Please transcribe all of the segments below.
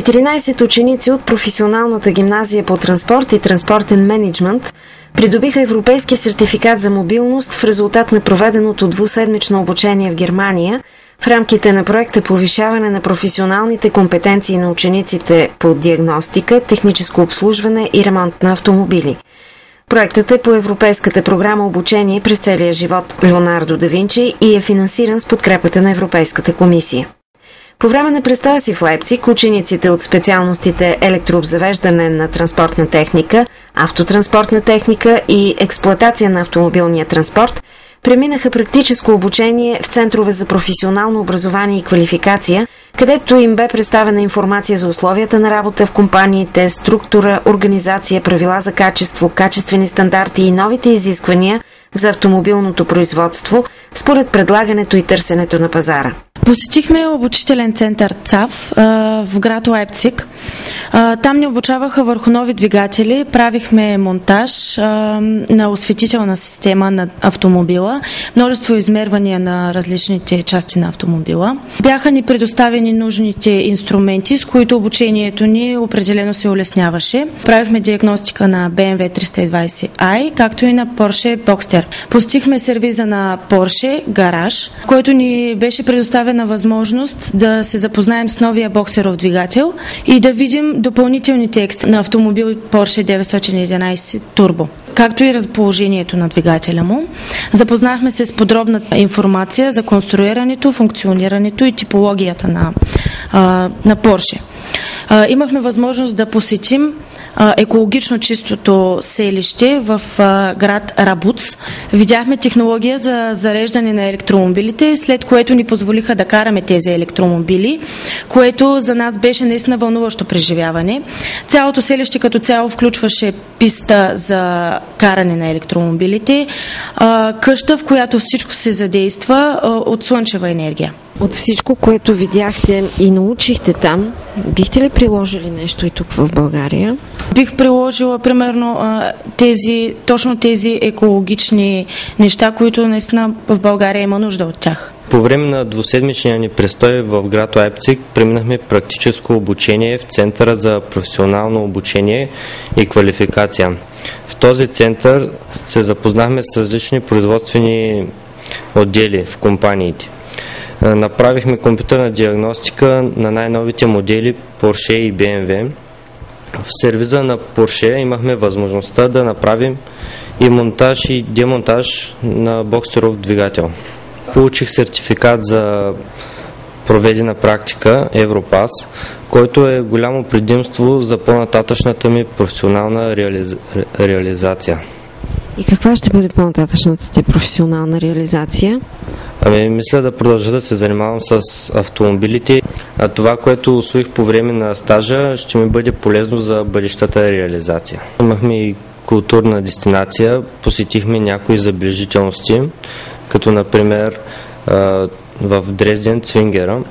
14 ученици от професионалната гимназия по транспорт и транспортен мениджмънт придобиха европейски сертификат за мобилност в резултат на проведеното двуседмично обучение в Германия в рамките на проекта повишаване на професионалните компетенции на учениците по диагностика, техническо обслужване и ремонт на автомобили. Проектът е по европейската програма обучение през целия живот Леонардо да Винчи и е финансиран с подкрепата на Европейската комисия. По време на престоя си в Лайпциг, учениците от специалностите електрообзавеждане на транспортна техника, автотранспортна техника и експлоатация на автомобилния транспорт преминаха практическо обучение в центрове за професионално образование и квалификация, където им бе представена информация за условията на работа в компаниите, структура, организация, правила за качество, качествени стандарти и новите изисквания за автомобилното производство според предлагането и търсенето на пазара. Посетихме обучителен център ЦАВ в град Лайпциг. Там ни обучаваха върху нови двигатели, правихме монтаж на осветителна система на автомобила, множество измервания на различните части на автомобила. Бяха ни предоставени нужните инструменти, с които обучението ни определено се улесняваше. Правихме диагностика на BMW 320i, както и на Porsche Boxster. Посетихме сервиза на Porsche гараж, който ни беше предоставена възможност да се запознаем с новия боксеров двигател и да видим допълнителни текст на автомобил Porsche 911 Turbo, както и разположението на двигателя му. Запознахме се с подробна информация за конструирането, функционирането и типологията на Porsche. Имахме възможност да посетим екологично чистото селище в град Рабуц. Видяхме технология за зареждане на електромобилите, след което ни позволиха да караме тези електромобили, което за нас беше наистина вълнуващо преживяване. Цялото селище като цяло включваше писта за каране на електромобилите, къща, в която всичко се задейства от слънчева енергия. От всичко, което видяхте и научихте там, бихте ли приложили нещо и тук в България? Бих приложила примерно точно тези екологични неща, които наистина в България има нужда от тях. По време на двуседмичния ни престой в град Лайпциг преминахме практическо обучение в Центъра за професионално обучение и квалификация. В този център се запознахме с различни производствени отдели в компаниите. Направихме компютърна диагностика на най-новите модели Porsche и BMW. В сервиза на Porsche имахме възможността да направим и монтаж и демонтаж на боксеров двигател. Получих сертификат за проведена практика Европас, който е голямо предимство за по-нататъчната ми професионална реализация. И каква ще бъде по-нататъчната ти професионална реализация? Мисля да продължа да се занимавам с автомобилите, а това, което усвоих по време на стажа, ще ми бъде полезно за бъдещата реализация. Имахме и културна дестинация, посетихме някои забележителности, като например в Дрезден Цвингера,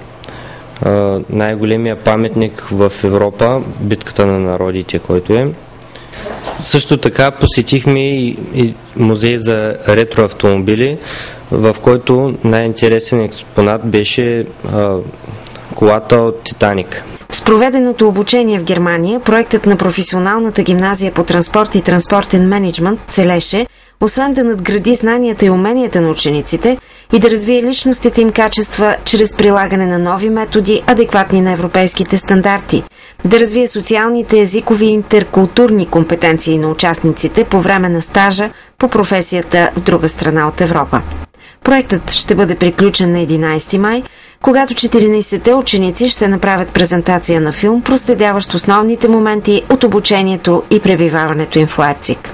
най-големия паметник в Европа, битката на народите, който е. Също така посетихме и музей за ретроавтомобили, в който най-интересен експонат беше колата от Титаник. С проведеното обучение в Германия, проектът на професионалната гимназия по транспорт и транспортен мениджмънт целеше, освен да надгради знанията и уменията на учениците и да развие личностите им качества чрез прилагане на нови методи, адекватни на европейските стандарти, да развие социалните, езикови и интеркултурни компетенции на участниците по време на стажа по професията в друга страна от Европа. Проектът ще бъде приключен на 11 май, когато 14-те ученици ще направят презентация на филм, проследяващ основните моменти от обучението и пребиваването им в Лайпциг.